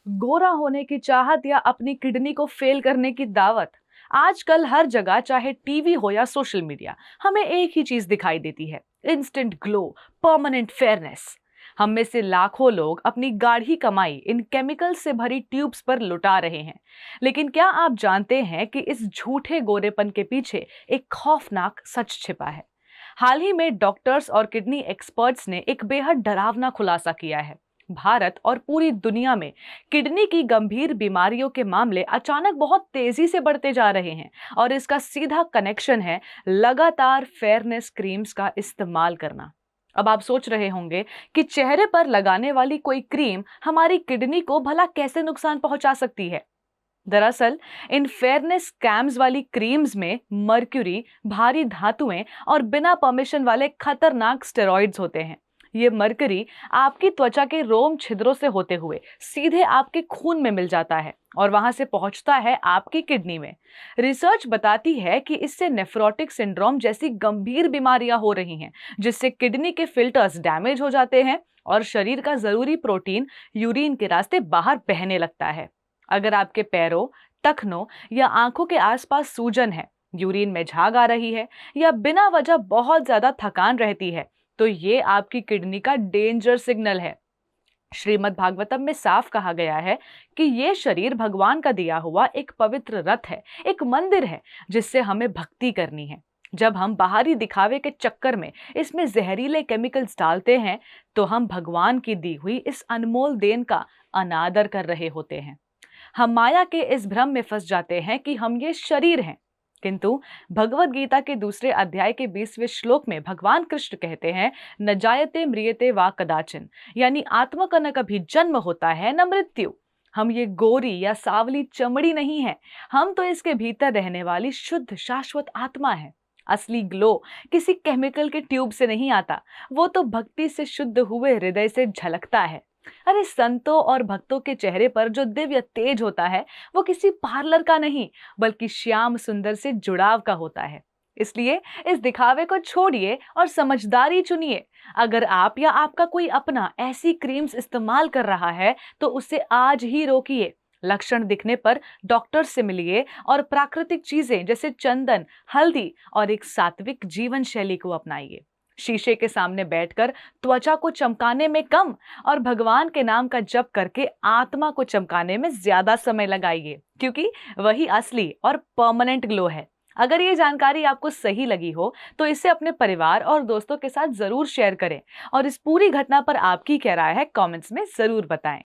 गोरा होने की चाहत या अपनी किडनी को फेल करने की दावत। आजकल हर जगह, चाहे टीवी हो या सोशल मीडिया, हमें एक ही चीज दिखाई देती है: इंस्टेंट ग्लो, परमानेंट फेयरनेस। हम में से लाखों लोग अपनी गाढ़ी कमाई इन केमिकल से भरी ट्यूब्स पर लुटा रहे हैं। लेकिन क्या आप जानते हैं कि इस झूठे गोरेपन के पीछे एक खौफनाक सच छिपा है? हाल ही में डॉक्टर्स और किडनी एक्सपर्ट्स ने एक बेहद डरावना खुलासा किया है। भारत और पूरी दुनिया में किडनी की गंभीर बीमारियों के मामले अचानक बहुत तेजी से बढ़ते जा रहे हैं, और इसका सीधा कनेक्शन है लगातार फेयरनेस क्रीम्स का इस्तेमाल करना। अब आप सोच रहे होंगे कि चेहरे पर लगाने वाली कोई क्रीम हमारी किडनी को भला कैसे नुकसान पहुंचा सकती है। दरअसल इन फेयरनेस स्कैम्स वाली क्रीम्स में मर्क्यूरी, भारी धातुएं और बिना परमिशन वाले खतरनाक स्टेरॉइड्स होते हैं। ये मरकरी आपकी त्वचा के रोम छिद्रों से होते हुए सीधे आपके खून में मिल जाता है और वहां से पहुंचता है आपकी किडनी में। रिसर्च बताती है कि इससे नेफ्रोटिक सिंड्रोम जैसी गंभीर बीमारियां हो रही हैं, जिससे किडनी के फिल्टर्स डैमेज हो जाते हैं और शरीर का जरूरी प्रोटीन यूरिन के रास्ते बाहर बहने लगता है। अगर आपके पैरों, टखनों या आंखों के आसपास सूजन है, यूरिन में झाग आ रही है या बिना वजह बहुत ज्यादा थकान रहती है, तो ये आपकी किडनी का डेंजर सिग्नल है। श्रीमद् भागवतम में साफ कहा गया है कि ये शरीर भगवान का दिया हुआ एक पवित्र रथ है, एक मंदिर है जिससे हमें भक्ति करनी है। जब हम बाहरी दिखावे के चक्कर में इसमें जहरीले केमिकल्स डालते हैं, तो हम भगवान की दी हुई इस अनमोल देन का अनादर कर रहे होते हैं। हम माया के इस भ्रम में फंस जाते हैं कि हम ये शरीर हैं। किंतु भगवत गीता के दूसरे अध्याय के 20वें श्लोक में भगवान कृष्ण कहते हैं, न जायते म्रियते वा कदाचिन, यानी आत्मा का न कभी जन्म होता है न मृत्यु। हम ये गोरी या सावली चमड़ी नहीं है, हम तो इसके भीतर रहने वाली शुद्ध शाश्वत आत्मा है। असली ग्लो किसी केमिकल के ट्यूब से नहीं आता, वो तो भक्ति से शुद्ध हुए हृदय से झलकता है। अरे संतों और भक्तों के चेहरे पर जो दिव्य तेज होता है, वो किसी पार्लर का नहीं, बल्कि श्याम सुंदर से जुड़ाव का होता है। इसलिए इस दिखावे को छोड़िए और समझदारी चुनिए। अगर आप या आपका कोई अपना ऐसी क्रीम्स इस्तेमाल कर रहा है, तो उसे आज ही रोकिए। लक्षण दिखने पर डॉक्टर से मिलिए और प्राकृतिक चीजें जैसे चंदन, हल्दी और एक सात्विक जीवन शैली को अपनाइए। शीशे के सामने बैठकर त्वचा को चमकाने में कम और भगवान के नाम का जप करके आत्मा को चमकाने में ज्यादा समय लगाइए, क्योंकि वही असली और परमानेंट ग्लो है। अगर ये जानकारी आपको सही लगी हो, तो इसे अपने परिवार और दोस्तों के साथ जरूर शेयर करें, और इस पूरी घटना पर आपकी क्या राय है कमेंट्स में जरूर बताएं।